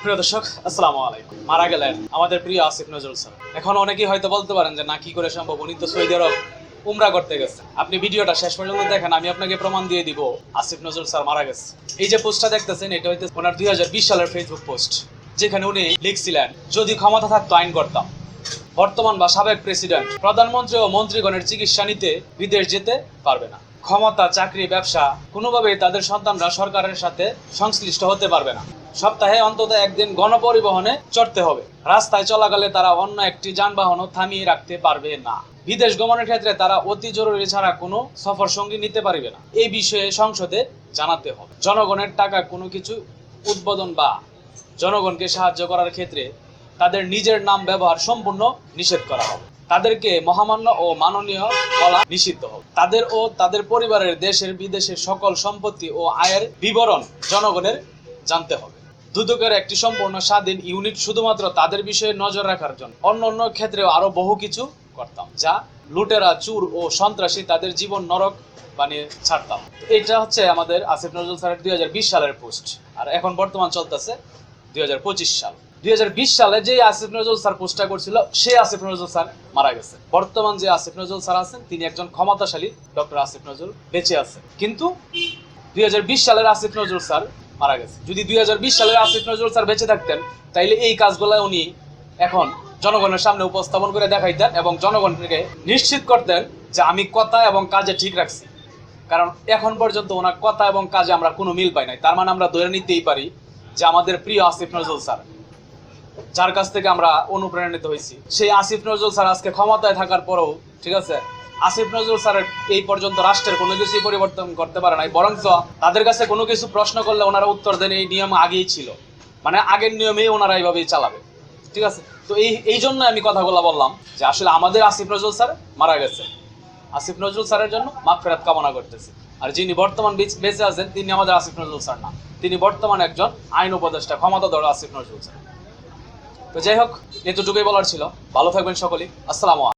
প্রিয় দর্শক, আসসালামু আলাইকুম। মারা গেলেন আমাদের প্রিয় আসিফ নজরুল স্যার। এখন অনেকেই হয়তো বলতে পারেন যে না, কি করে সম্ভব, উনি তো সৌদি আরব উমরা করতে গেছে। আপনি ভিডিওটা শেষ পর্যন্ত দেখেন, আমি আপনাকে প্রমাণ দিয়ে দিব আসিফ নজরুল স্যার মারা গেছে। এই যে পোস্টটা দেখতেছেন, এটা হইতে ওনার 2020 সালের ফেসবুক পোস্ট, যেখানে উনি লিখছিলেন, যদি ক্ষমতা থাকতো আইন করতাম। বর্তমান বা সাবেক প্রেসিডেন্ট, প্রধানমন্ত্রী ও মন্ত্রীগণের চিকিৎসা নিতে বিদেশ যেতে পারবে না। ক্ষমতা, চাকরি, ব্যবসা কোনোভাবেই তাদের সন্তানরা সরকারের সাথে সংশ্লিষ্ট হতে পারবে না। সপ্তাহে অন্তত একদিন গণপরিবহনে চড়তে হবে। রাস্তায় চলাকালে তারা অন্য একটি যানবাহনও থামিয়ে রাখতে পারবে না। বিদেশ গমনের ক্ষেত্রে তারা অতি জরুরি ছাড়া কোনো সফর সঙ্গী নিতে পারবে না। এই বিষয়ে সংসদে জানাতে হবে। জনগণের টাকা কোনো কিছু উদ্বোধন বা জনগণকে সাহায্য করার ক্ষেত্রে তাদের নিজের নাম ব্যবহার সম্পূর্ণ নিষেধ করা হবে। তাদেরকে মহামান্য ও মাননীয় বলা নিষিদ্ধ হবে। তাদের ও তাদের পরিবারের দেশের বিদেশের সকল সম্পত্তি ও আয়ের বিবরণ জনগণের জানতে হবে। দুদকের একটি সম্পূর্ণ স্বাধীন ইউনিট শুধুমাত্র তাদের বিষয়ে নজর রাখার জন্য। অন্য ক্ষেত্রেও আরো বহু কিছু করতাম, যা লুটেরা, চুর ও সন্ত্রাসী তাদের জীবন নরক বানিয়ে ছাড়তাম। এটা হচ্ছে আমাদের আসিফ নজরুল স্যারের 2020 সালের পোস্ট। আর এখন বর্তমান চলতেছে 2025 সাল। 2020 সালে যে আসিফ নজরুল স্যার পোস্টটা করছিল, সেই আসিফ নজরুল স্যার মারা গেছে। বর্তমান যে আসিফ নজরুল স্যার আছেন, তিনি একজন ক্ষমতাশালী ডক্টর আসিফ নজরুল বেঁচে আছেন, কিন্তু 2020 সালের আসিফ নজরুল স্যার মারা গেছে। যদি 2020 সালের আসিফ নজরুল স্যার বেঁচে থাকতেন, তাইলে এই কাজগুলো উনি এখন জনগণের সামনে উপস্থাপন করে দেখাইতেন এবং জনগণকে নিশ্চিত করতেন যে আমি কথা এবং কাজে ঠিক রাখছি। কারণ এখন পর্যন্ত ওনার কথা এবং কাজে আমরা কোনো মিল পাই নাই। তার মানে আমরা ধরে নিতেই পারি যে আমাদের প্রিয় আসিফ নজরুল স্যার, যার কাছ থেকে আমরা অনুপ্রাণিত হয়েছি, সেই আসিফ নজরুল স্যার আজকে ক্ষমতায় থাকার পরেও, ঠিক আছে, আসিফ নজরুল স্যারের এই পর্যন্ত রাষ্ট্রের কোনো কিছুই পরিবর্তন করতে পারে নাই। বরঞ্চ তাদের কাছে কোনো কিছু প্রশ্ন করলে ওনারা উত্তর দেন এই নিয়ম আগেই ছিল, মানে আগের নিয়মেই ওনারা এইভাবেই চালাবে। ঠিক আছে, তো এই জন্য আমি কথাগুলো বললাম যে আসলে আমাদের আসিফ নজরুল স্যার মারা গেছে। আসিফ নজরুল স্যারের জন্য মাগফিরাত কামনা করতেছি। আর যিনি বর্তমান বেঁচে আছেন, তিনি আমাদের আসিফ নজরুল স্যার না, তিনি বর্তমান একজন আইন উপদেষ্টা, ক্ষমতাধর আসিফ নজরুল স্যার। তো যাই হোক, এতটুকুই বলার ছিল। ভালো থাকবেন সকলেই। আসসালামু আলাইকুম।